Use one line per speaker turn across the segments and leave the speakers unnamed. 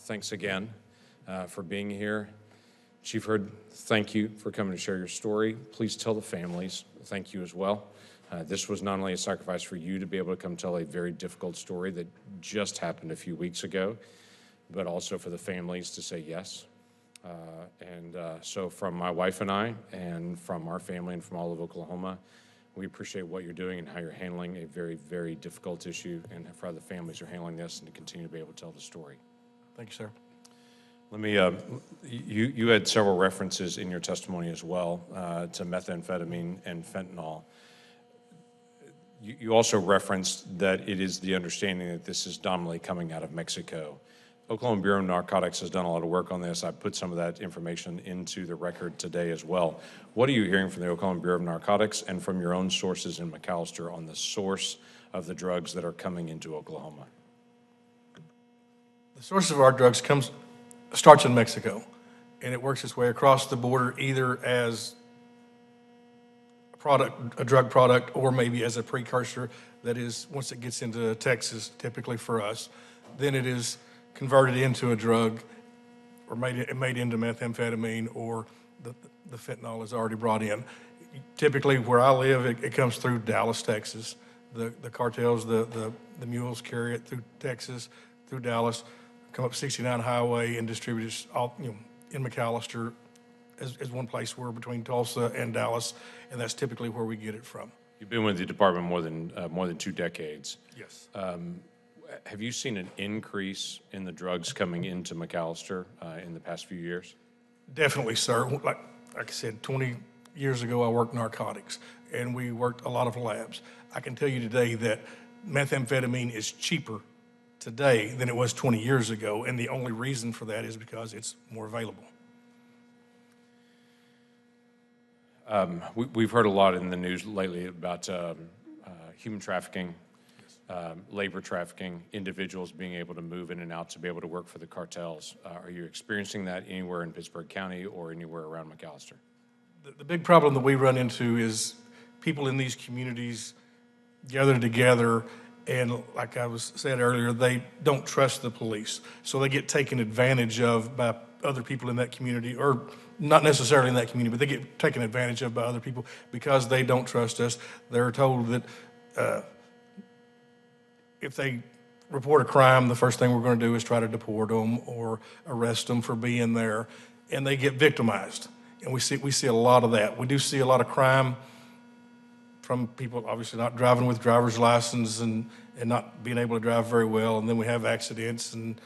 thanks again for being here. Chief Hurd, thank you for coming to share your story. Please tell the families, thank you as well. This was not only a sacrifice for you to be able to come tell a very difficult story that just happened a few weeks ago, but also for the families to say yes. So from my wife and I, and from our family and from all of Oklahoma, we appreciate what you're doing and how you're handling a very, very difficult issue, and for how the families are handling this, and to continue to be able to tell the story.
Thank you, sir.
Let me, you had several references in your testimony as well to methamphetamine and fentanyl. You also referenced that it is the understanding that this is dominantly coming out of Mexico. Oklahoma Bureau of Narcotics has done a lot of work on this. I put some of that information into the record today as well. What are you hearing from the Oklahoma Bureau of Narcotics and from your own sources in McAlester on the source of the drugs that are coming into Oklahoma?
The source of our drugs starts in Mexico, and it works its way across the border either as a drug product, or maybe as a precursor. That is, once it gets into Texas, typically for us, then it is converted into a drug or made into methamphetamine, or the fentanyl is already brought in. Typically, where I live, it comes through Dallas, Texas. The cartels, the mules carry it through Texas, through Dallas, come up 69 Highway and distribute it all, in McAlester as one place. We're between Tulsa and Dallas, and that's typically where we get it from.
You've been with the department more than 2 decades.
Yes.
Have you seen an increase in the drugs coming into McAlester in the past few years?
Definitely, sir. Like I said, 20 years ago, I worked narcotics, and we worked a lot of labs. I can tell you today that methamphetamine is cheaper today than it was 20 years ago, and the only reason for that is because it's more available.
We've heard a lot in the news lately about human trafficking, labor trafficking, individuals being able to move in and out to be able to work for the cartels. Are you experiencing that anywhere in Pittsburgh County or anywhere around McAlester?
The big problem that we run into is people in these communities gather together, and like I was said earlier, they don't trust the police. So they get taken advantage of by other people in that community, or not necessarily in that community, but they get taken advantage of by other people because they don't trust us. They're told that if they report a crime, the first thing we're going to do is try to deport them or arrest them for being there, and they get victimized. And we see a lot of that. We do see a lot of crime from people obviously not driving with driver's license and not being able to drive very well, and then we have accidents, and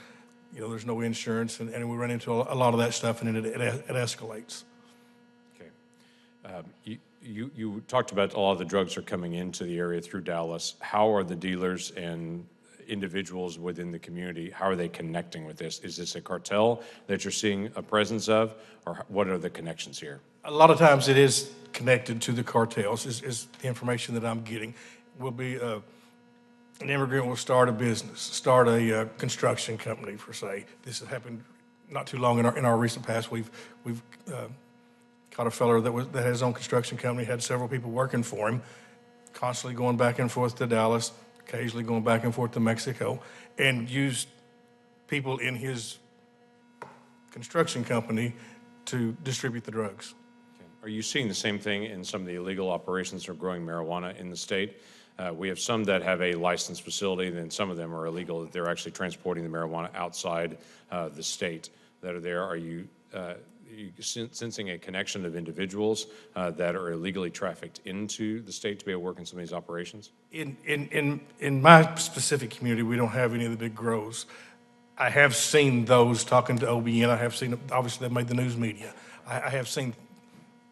there's no insurance, and we run into a lot of that stuff, and it escalates.
Okay. You talked about all of the drugs are coming into the area through Dallas. How are the dealers and individuals within the community, how are they connecting with this? Is this a cartel that you're seeing a presence of, or what are the connections here?
A lot of times it is connected to the cartels, is the information that I'm getting. Will be an immigrant will start a business, start a construction company, per se. This has happened not too long in our recent past. We've caught a fellow that had his own construction company, had several people working for him, constantly going back and forth to Dallas, occasionally going back and forth to Mexico, and used people in his construction company to distribute the drugs.
Okay. Are you seeing the same thing in some of the illegal operations for growing marijuana in the state? We have some that have a licensed facility, and then some of them are illegal, that they're actually transporting the marijuana outside the state that are there. Are you sensing a connection of individuals that are illegally trafficked into the state to be able to work in some of these operations?
In my specific community, we don't have any of the big grows. I have seen those talking to OBN. I have seen, obviously, they made the news media. I have seen,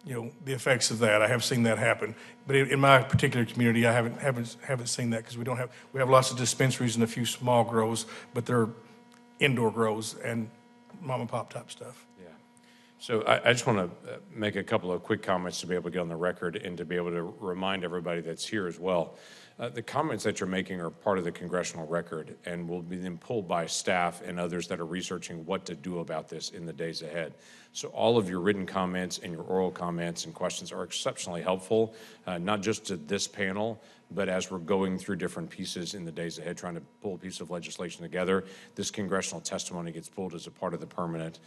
the effects of that. I have seen that happen. But in my particular community, I haven't seen that, because we have lots of dispensaries and a few small grows, but they're indoor grows and mom and pop type stuff.
Yeah. So I just want to make a couple of quick comments to be able to get on the record and to be able to remind everybody that's here as well. The comments that you're making are part of the congressional record and will be then pulled by staff and others that are researching what to do about this in the days ahead. So all of your written comments and your oral comments and questions are exceptionally helpful, not just to this panel, but as we're going through different pieces in the days ahead, trying to pull a piece of legislation together, this congressional testimony gets pulled as a part of the permanent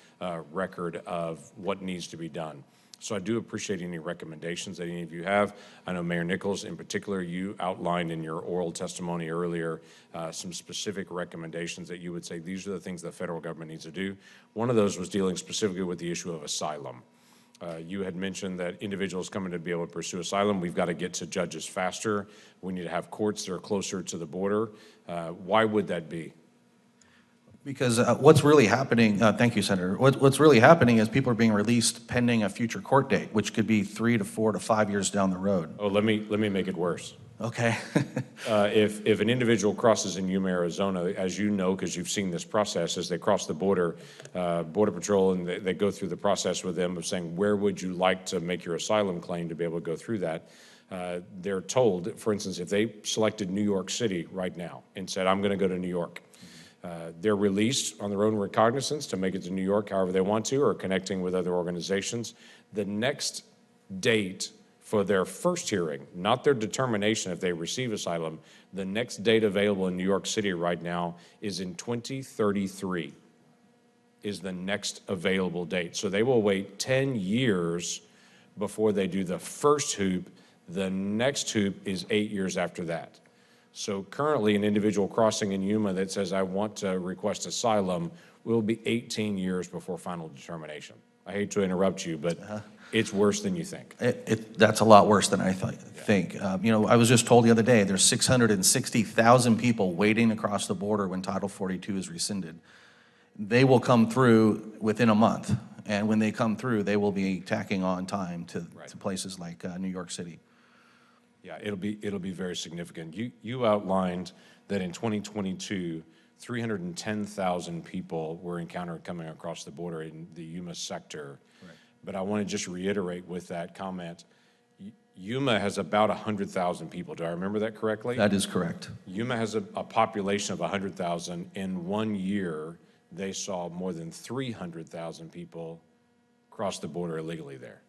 record of what needs to be done. So I do appreciate any recommendations that any of you have. I know Mayor Nichols, in particular, you outlined in your oral testimony earlier some specific recommendations that you would say these are the things the federal government needs to do. One of those was dealing specifically with the issue of asylum. You had mentioned that individuals coming to be able to pursue asylum, we've got to get to judges faster. We need to have courts that are closer to the border. Why would that be?
Because what's really happening, thank you, Senator. What's really happening is people are being released pending a future court date, which could be 3 to 4 to 5 years down the road.
Oh, let me make it worse.
Okay.
If an individual crosses in Yuma, Arizona, as you know, because you've seen this process, as they cross the border, Border Patrol, and they go through the process with them of saying, where would you like to make your asylum claim to be able to go through that? They're told, for instance, if they selected New York City right now and said, I'm going to go to New York, they're released on their own recognizance to make it to New York however they want to, or connecting with other organizations. The next date for their first hearing, not their determination if they receive asylum, the next date available in New York City right now is in 2033, is the next available date. So they will wait 10 years before they do the first hoop. The next hoop is 8 years after that. So currently, an individual crossing in Yuma that says, I want to request asylum, will be 18 years before final determination. I hate to interrupt you, but it's worse than you think.
That's a lot worse than I think. You know, I was just told the other day, there's 660,000 people waiting across the border when Title 42 is rescinded. They will come through within a month, and when they come through, they will be tacking on time to places like New York City.
Yeah, it'll be very significant. You outlined that in 2022, 310,000 people were encountered coming across the border in the Yuma sector. Right. But I want to just reiterate with that comment, Yuma has about 100,000 people. Do I remember that correctly?
That is correct.
Yuma has a population of 100,000. In 1 year, they saw more than 300,000 people cross the border illegally there.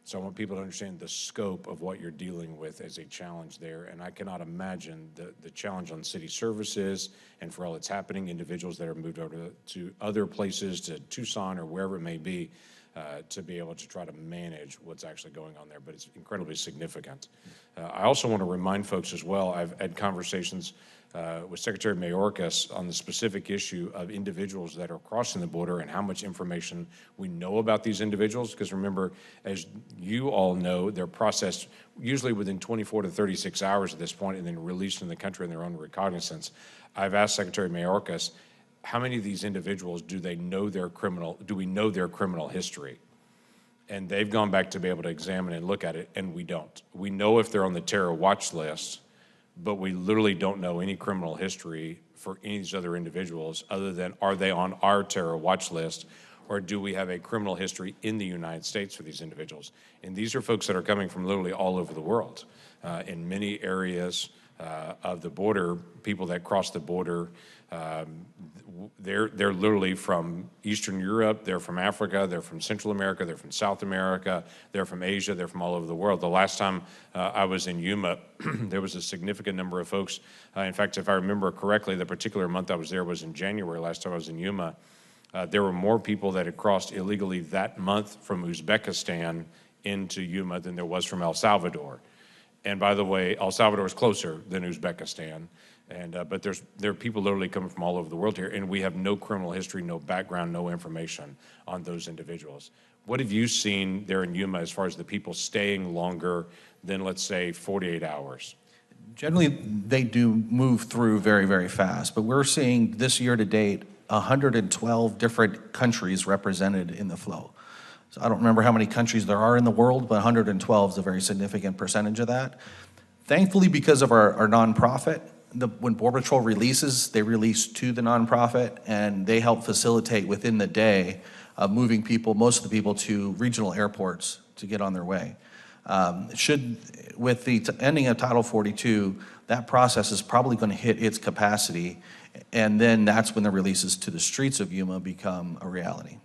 So I want people to understand the scope of what you're dealing with as a challenge there. And I cannot imagine the challenge on city services and for all that's happening, individuals that are moved over to other places, to Tucson or wherever it may be, to be able to try to manage what's actually going on there. But it's incredibly significant. I also want to remind folks as well, I've had conversations with Secretary Mayorkas on the specific issue of individuals that are crossing the border and how much information we know about these individuals. Because remember, as you all know, they're processed usually within 24 to 36 hours at this point and then released in the country in their own recognizance. I've asked Secretary Mayorkas, how many of these individuals do we know their criminal history? And they've gone back to be able to examine and look at it, and we don't. We know if they're on the terror watch list, but we literally don't know any criminal history for any of these other individuals other than are they on our terror watch list, or do we have a criminal history in the United States for these individuals? And these are folks that are coming from literally all over the world. In many areas of the border, people that cross the border, they're literally from Eastern Europe, they're from Africa, they're from Central America, they're from South America, they're from Asia, they're from all over the world. The last time I was in Yuma, there was a significant number of folks. In fact, if I remember correctly, the particular month I was there was in January, last time I was in Yuma. There were more people that had crossed illegally that month from Uzbekistan into Yuma than there was from El Salvador. And by the way, El Salvador is closer than Uzbekistan. But there are people literally coming from all over the world here, and we have no criminal history, no background, no information on those individuals. What have you seen there in Yuma as far as the people staying longer than, let's say, 48 hours?
Generally, they do move through very, very fast, but we're seeing this year to date 112 different countries represented in the flow. So I don't remember how many countries there are in the world, but 112 is a very significant percentage of that. Thankfully, because of our nonprofit, when Border Patrol releases, they release to the nonprofit, and they help facilitate within the day moving people, most of the people, to regional airports to get on their way. With the ending of Title 42, that process is probably going to hit its capacity, and then that's when the releases to the streets of Yuma become a reality.